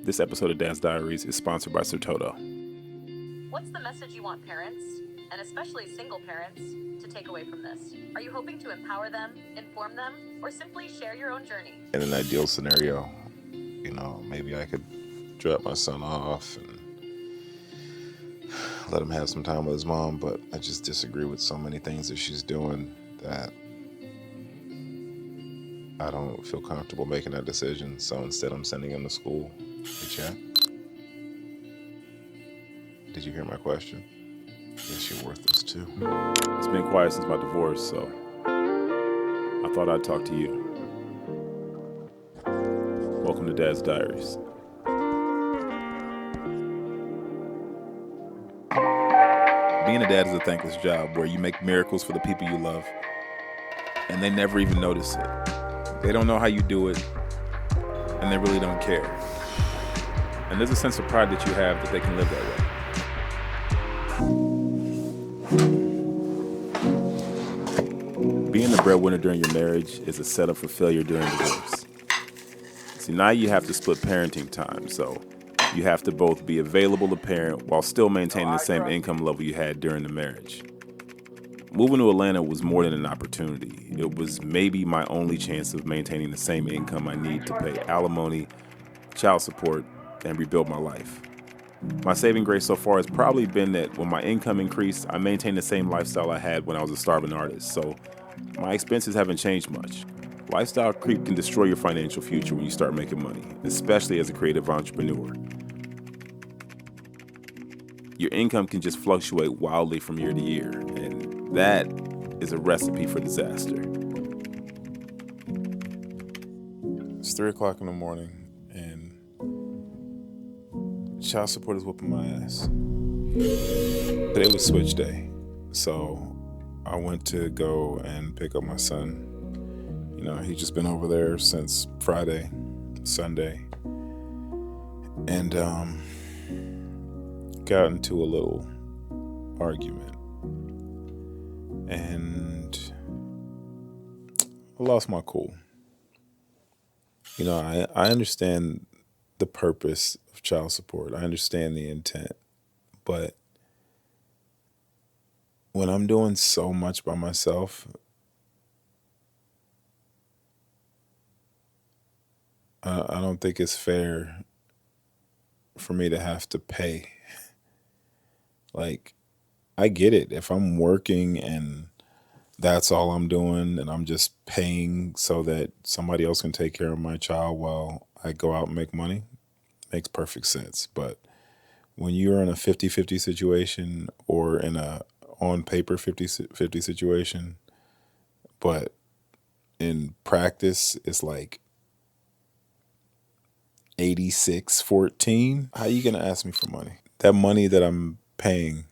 This episode of Dad's Diaries is sponsored by Sertoto. What's the message you want parents, and especially single parents, to take away from this? Are you hoping to empower them, inform them, or simply share your own journey? In an ideal scenario, maybe I could drop my son off and let him have some time with his mom, but I just disagree with so many things that she's doing that I don't feel comfortable making that decision. So instead, I'm sending him to school. Hey, chat. Did you hear my question? Yes, you're worthless too. It's been quiet since my divorce, so I thought I'd talk to you. Welcome to Dad's Diaries. Being a dad is a thankless job where you make miracles for the people you love, and they never even notice it. They don't know how you do it, and they really don't care. And there's a sense of pride that you have that they can live that way. Being the breadwinner during your marriage is a setup for failure during divorce. See, now you have to split parenting time, so you have to both be available to parent while still maintaining the same income level you had during the marriage. Moving to Atlanta was more than an opportunity. It was maybe my only chance of maintaining the same income I need to pay alimony, child support, and rebuild my life. My saving grace so far has probably been that when my income increased, I maintained the same lifestyle I had when I was a starving artist, so my expenses haven't changed much. Lifestyle creep can destroy your financial future when you start making money, especially as a creative entrepreneur. Your income can just fluctuate wildly from year to year, and that is a recipe for disaster. It's 3 o'clock in the morning, and child support is whooping my ass. Today was switch day, so I went to go and pick up my son. He's just been over there since Friday, Sunday, and got into a little argument, and I lost my cool. I understand the purpose of child support. I understand the intent, but when I'm doing so much by myself, I don't think it's fair for me to have to pay. Like, I get it. If I'm working and that's all I'm doing and I'm just paying so that somebody else can take care of my child while I go out and make money, makes perfect sense. But when you're in a 50-50 situation or in a on paper 50-50 situation, but in practice it's like 86-14, how are you going to ask me for money? That money that I'm paying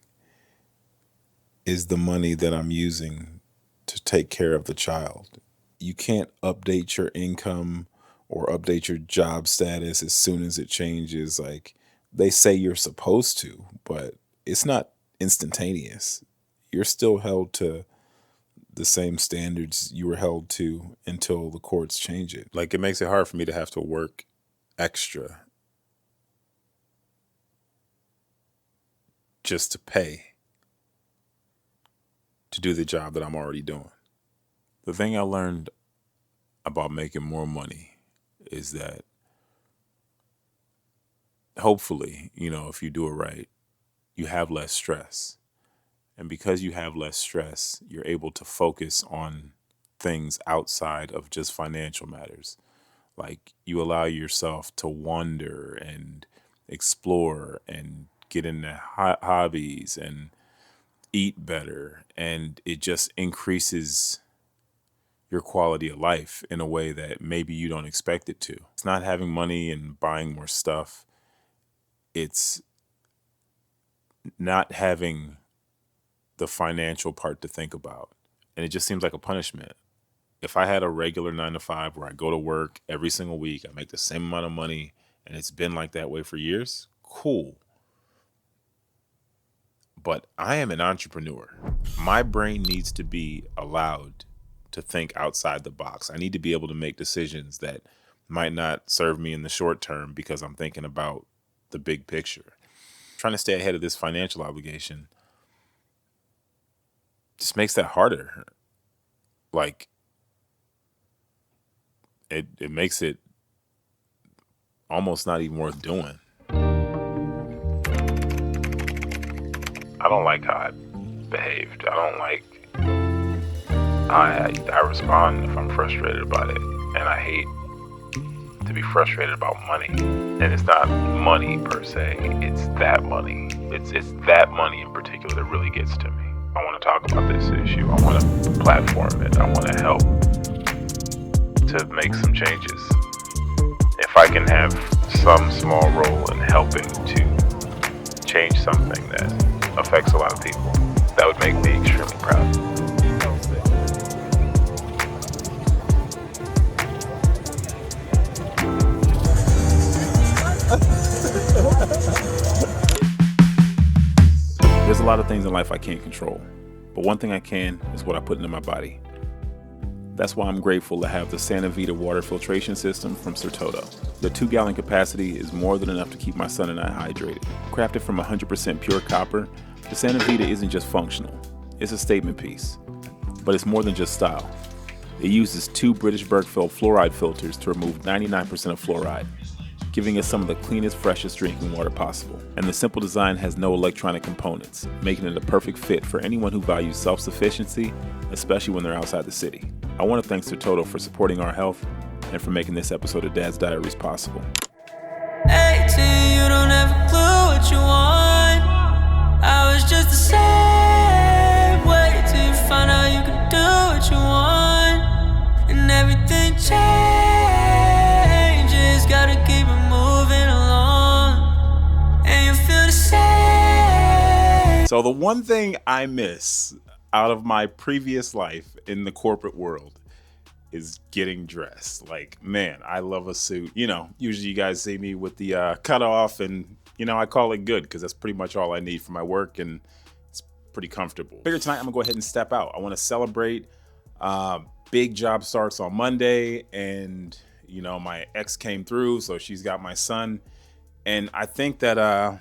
is the money that I'm using to take care of the child. You can't update your income or update your job status as soon as it changes. Like, they say you're supposed to, but it's not instantaneous. You're still held to the same standards you were held to until the courts change it. Like, it makes it hard for me to have to work extra just to pay to do the job that I'm already doing. The thing I learned about making more money is that hopefully, if you do it right, you have less stress. And because you have less stress, you're able to focus on things outside of just financial matters. Like, you allow yourself to wander and explore and get into hobbies and eat better. And it just increases your quality of life in a way that maybe you don't expect it to. It's not having money and buying more stuff. It's not having the financial part to think about. And it just seems like a punishment. If I had a regular 9-to-5 where I go to work every single week, I make the same amount of money, and it's been like that way for years, cool. But I am an entrepreneur. My brain needs to be allowed to think outside the box. I need to be able to make decisions that might not serve me in the short term because I'm thinking about the big picture. Trying to stay ahead of this financial obligation just makes that harder. Like, it makes it almost not even worth doing. I don't like how I behaved. I don't like I respond if I'm frustrated about it. And I hate to be frustrated about money. And it's not money per se, it's that money. It's that money in particular that really gets to me. I want to talk about this issue. I want to platform it. I want to help to make some changes. If I can have some small role in helping to change something that affects a lot of people, that would make me extremely proud. There's a lot of things in life I can't control, but one thing I can is what I put into my body. That's why I'm grateful to have the Santa Vida water filtration system from Sertoto. The 2-gallon capacity is more than enough to keep my son and I hydrated. Crafted from 100% pure copper, the Santa Vida isn't just functional, it's a statement piece. But it's more than just style. It uses 2 British Berkfield fluoride filters to remove 99% of fluoride, giving us some of the cleanest, freshest drinking water possible. And the simple design has no electronic components, making it a perfect fit for anyone who values self-sufficiency, especially when they're outside the city. I want to thank Sertoto for supporting our health and for making this episode of Dad's Diaries possible. 18, you don't have a clue what you want. I was just the same way till you find out you can do what you want. And everything changes, gotta keep it moving along. And you feel the same. So the one thing I miss out of my previous life in the corporate world is getting dressed. Like, man, I love a suit. You know, usually you guys see me with the cutoff, and, you know, I call it good because that's pretty much all I need for my work, and it's pretty comfortable. Figure tonight I'm gonna go ahead and step out. I want to celebrate. Big job starts on Monday, and, you know, my ex came through, so she's got my son. And I think that,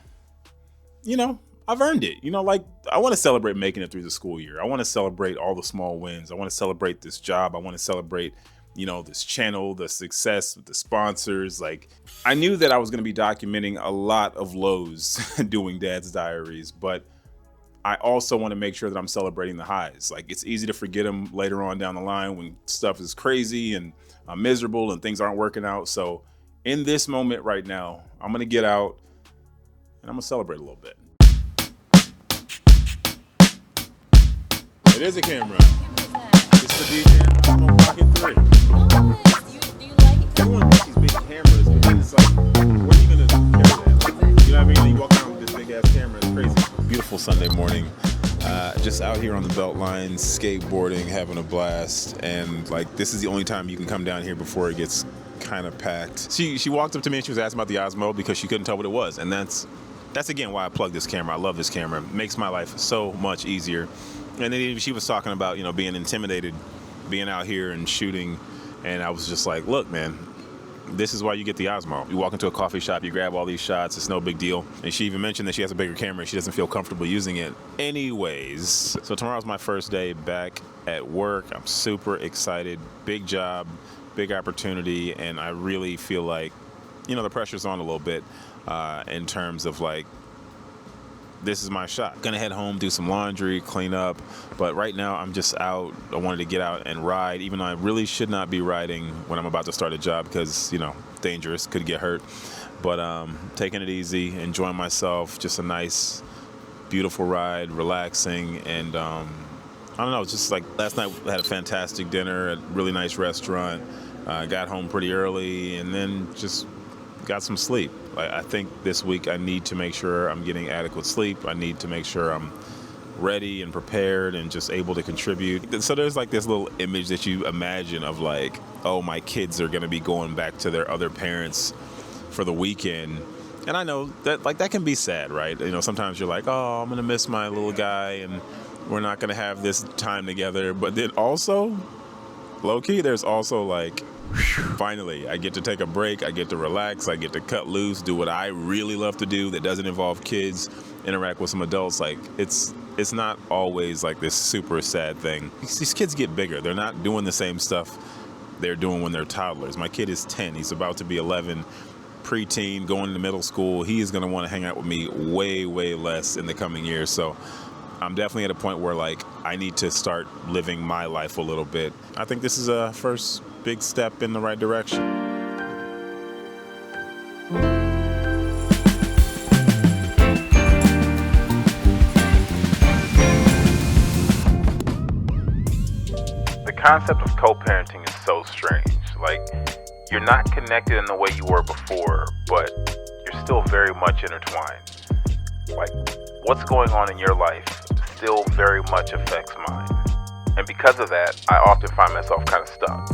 you know, I've earned it. You know, like, I want to celebrate making it through the school year. I want to celebrate all the small wins. I want to celebrate this job. I want to celebrate, you know, this channel, the success with the sponsors. Like, I knew that I was going to be documenting a lot of lows doing Dad's Diaries, but I also want to make sure that I'm celebrating the highs. Like, it's easy to forget them later on down the line when stuff is crazy and I'm miserable and things aren't working out. So in this moment right now, I'm going to get out and I'm going to celebrate a little bit. It is a camera. It's the DJ Osmo Pocket 3. Do you like it? Everyone thinks these big cameras, but then it's like, where are you going to carry that? Like, you know what I mean? You walk around with this big ass camera, it's crazy. Beautiful Sunday morning. Just out here on the BeltLine, skateboarding, having a blast. And like, this is the only time you can come down here before it gets kind of packed. She walked up to me and she was asking about the Osmo because she couldn't tell what it was. And that's again why I plugged this camera. I love this camera. It makes my life so much easier. And then she was talking about, you know, being intimidated, being out here and shooting. And I was just like, look, man, this is why you get the Osmo. You walk into a coffee shop, you grab all these shots, it's no big deal. And she even mentioned that she has a bigger camera and she doesn't feel comfortable using it. Anyways, so tomorrow's my first day back at work. I'm super excited. Big job, big opportunity. And I really feel like, you know, the pressure's on a little bit in terms of like, this is my shot. Gonna head home, do some laundry, clean up. But right now I'm just out. I wanted to get out and ride, even though I really should not be riding when I'm about to start a job because, you know, dangerous, could get hurt. But taking it easy, enjoying myself, just a nice, beautiful ride, relaxing. And I don't know, just like last night I had a fantastic dinner at a really nice restaurant. Got home pretty early and then just got some sleep. I think this week I need to make sure I'm getting adequate sleep. I need to make sure I'm ready and prepared and just able to contribute. So there's like this little image that you imagine of like, oh, my kids are going to be going back to their other parents for the weekend. And I know that like that can be sad, right? You know, sometimes you're like, oh, I'm going to miss my little guy and we're not going to have this time together. But then also, low-key, there's also like Finally, I get to take a break, I get to relax, I get to cut loose, do what I really love to do that doesn't involve kids, interact with some adults. Like, it's not always like this super sad thing. These kids get bigger. They're not doing the same stuff they're doing when they're toddlers. My kid is 10. He's about to be 11, preteen, going into middle school. He is going to want to hang out with me way, way less in the coming years. So I'm definitely at a point where, like, I need to start living my life a little bit. I think this is a first big step in the right direction. The concept of co-parenting is so strange. Like, you're not connected in the way you were before, but you're still very much intertwined. Like, what's going on in your life still very much affects mine. And because of that, I often find myself kind of stuck.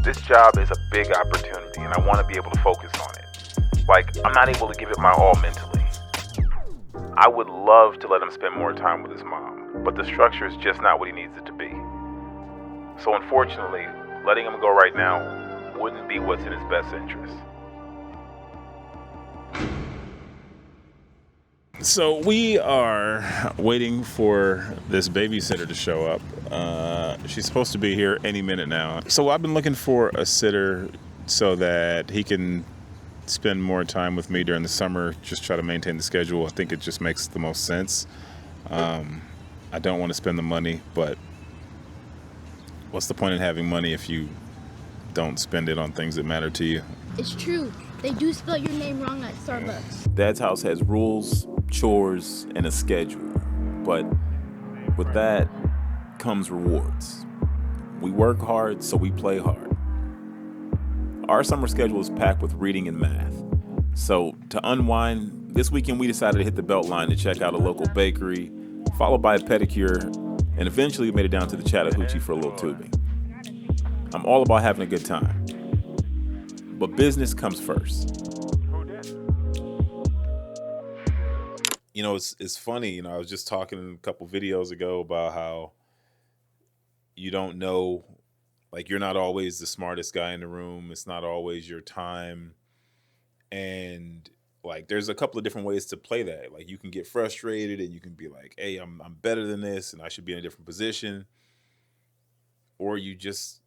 This job is a big opportunity, and I want to be able to focus on it. Like, I'm not able to give it my all mentally. I would love to let him spend more time with his mom, but the structure is just not what he needs it to be. So unfortunately, letting him go right now wouldn't be what's in his best interest. So we are waiting for this babysitter to show up. She's supposed to be here any minute now. So I've been looking for a sitter so that he can spend more time with me during the summer, just try to maintain the schedule. I think it just makes the most sense. I don't want to spend the money, but what's the point in having money if you don't spend it on things that matter to you? It's true. They do spell your name wrong at Starbucks. Dad's house has rules, chores, and a schedule. But with that comes rewards. We work hard, so we play hard. Our summer schedule is packed with reading and math. So to unwind, this weekend we decided to hit the BeltLine to check out a local bakery, followed by a pedicure, and eventually we made it down to the Chattahoochee for a little tubing. I'm all about having a good time. But business comes first. You know, it's funny, you know, I was just talking a couple videos ago about how you don't know, like, you're not always the smartest guy in the room. It's not always your time. And like, there's a couple of different ways to play that. Like, you can get frustrated and you can be like, hey, I'm better than this and I should be in a different position. Or you just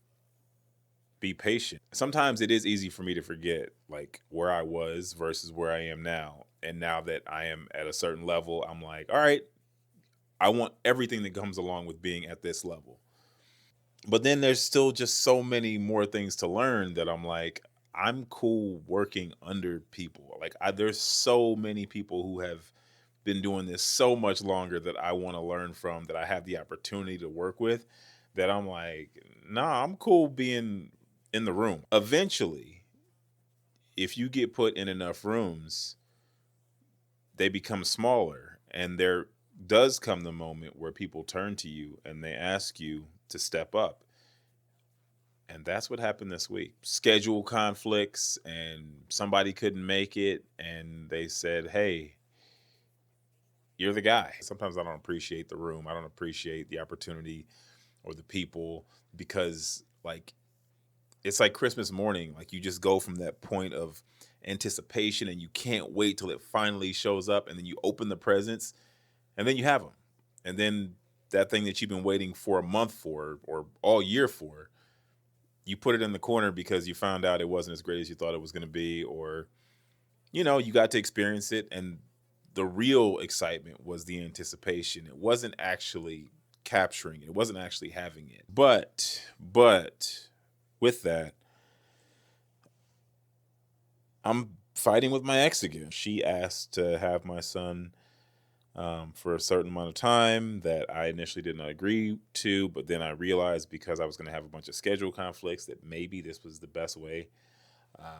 be patient. Sometimes it is easy for me to forget, like, where I was versus where I am now. And now that I am at a certain level, I'm like, all right, I want everything that comes along with being at this level. But then there's still just so many more things to learn that I'm like, I'm cool working under people. Like, there's so many people who have been doing this so much longer that I want to learn from, that I have the opportunity to work with, that I'm like, nah, I'm cool being in the room. Eventually, if you get put in enough rooms, they become smaller, and there does come the moment where people turn to you and they ask you to step up. And that's what happened this week. Schedule conflicts, and somebody couldn't make it, and they said, hey, you're the guy. Sometimes I don't appreciate the room. I don't appreciate the opportunity or the people, because, like, it's like Christmas morning. Like, you just go from that point of anticipation and you can't wait till it finally shows up, and then you open the presents and then you have them. And then that thing that you've been waiting for a month for, or all year for, you put it in the corner because you found out it wasn't as great as you thought it was going to be, or, you know, you got to experience it. And the real excitement was the anticipation. It wasn't actually capturing it. It wasn't actually having it. But with that, I'm fighting with my ex again. She asked to have my son for a certain amount of time that I initially did not agree to, but then I realized, because I was going to have a bunch of schedule conflicts, that maybe this was the best way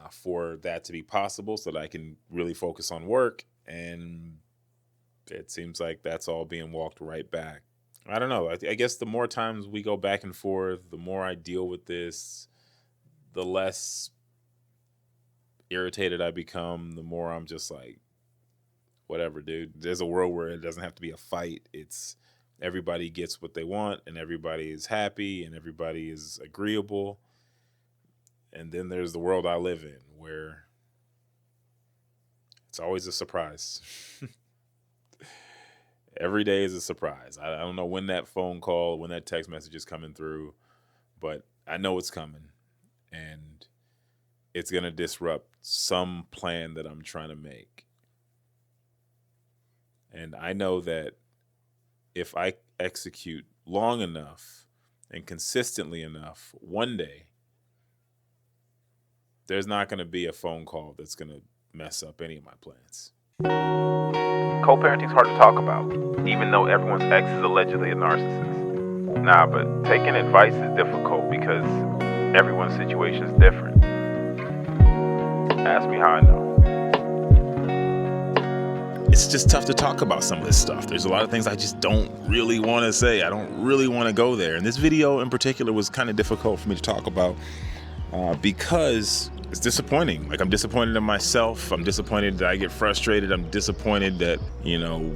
for that to be possible, so that I can really focus on work. And it seems like that's all being walked right back. I don't know. I guess the more times we go back and forth, the more I deal with this, the less irritated I become, the more I'm just like, whatever, dude. There's a world where it doesn't have to be a fight. It's everybody gets what they want, and everybody is happy, and everybody is agreeable. And then there's the world I live in, where it's always a surprise. Every day is a surprise. I don't know when that phone call, when that text message is coming through, but I know it's coming. And it's going to disrupt some plan that I'm trying to make. And I know that if I execute long enough and consistently enough, one day, there's not going to be a phone call that's going to mess up any of my plans. Co-parenting's hard to talk about, even though everyone's ex is allegedly a narcissist. Nah, but taking advice is difficult because everyone's situation is different. Ask me how I know. It's just tough to talk about some of this stuff. There's a lot of things I just don't really want to say. I don't really want to go there. And this video in particular was kind of difficult for me to talk about because it's disappointing. Like, I'm disappointed in myself. I'm disappointed that I get frustrated. I'm disappointed that,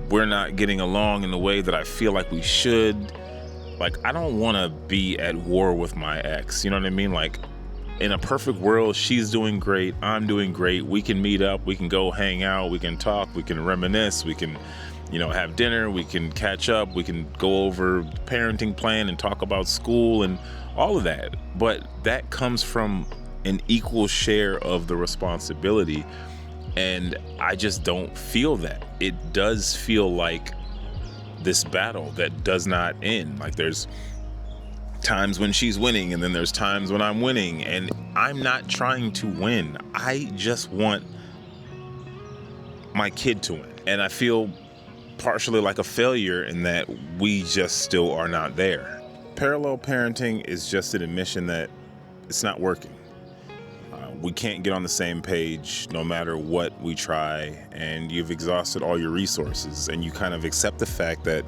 we're not getting along in the way that I feel like we should. Like, I don't want to be at war with my ex. You know what I mean? Like, in a perfect world, she's doing great. I'm doing great. We can meet up. We can go hang out. We can talk. We can reminisce. We can, have dinner. We can catch up. We can go over the parenting plan and talk about school and all of that. But that comes from an equal share of the responsibility. And I just don't feel that. It does feel like this battle that does not end. Like, there's times when she's winning, and then there's times when I'm winning, and I'm not trying to win. I just want my kid to win. And I feel partially like a failure in that we just still are not there. Parallel parenting is just an admission that it's not working. We can't get on the same page no matter what we try, and you've exhausted all your resources, and you kind of accept the fact that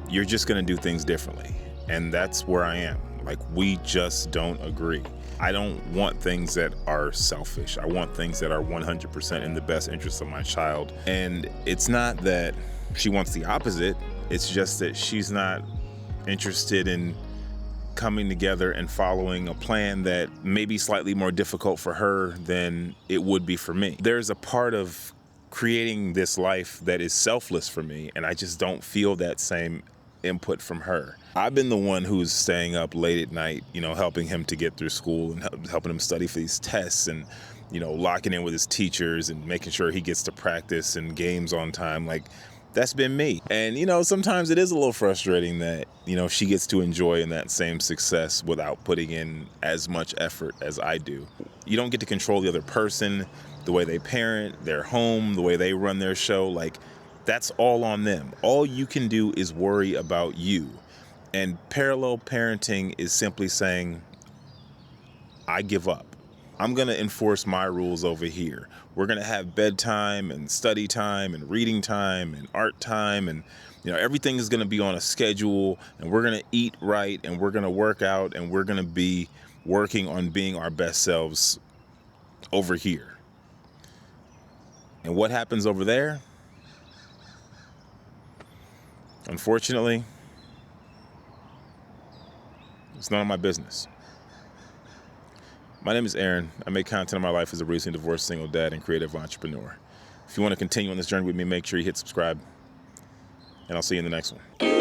you're just going to do things differently. And that's where I am. Like, we just don't agree. I don't want things that are selfish. I want things that are 100% in the best interest of my child. And it's not that she wants the opposite. It's just that she's not interested in coming together and following a plan that may be slightly more difficult for her than it would be for me. There's a part of creating this life that is selfless for me, and I just don't feel that same input from her. I've been the one who's staying up late at night, helping him to get through school and helping him study for these tests, and locking in with his teachers and making sure he gets to practice and games on time. Like, that's been me. And sometimes it is a little frustrating that she gets to enjoy in that same success without putting in as much effort as I do. You don't get to control the other person, the way they parent, their home, the way they run their show. Like, that's all on them. All you can do is worry about you. And parallel parenting is simply saying, I give up. I'm going to enforce my rules over here. We're going to have bedtime and study time and reading time and art time. And, everything is going to be on a schedule, and we're going to eat right, and we're going to work out, and we're going to be working on being our best selves over here. And what happens over there? Unfortunately, it's none of my business. My name is Aaron. I make content on my life as a recently divorced single dad and creative entrepreneur. If you want to continue on this journey with me, make sure you hit subscribe, and I'll see you in the next one.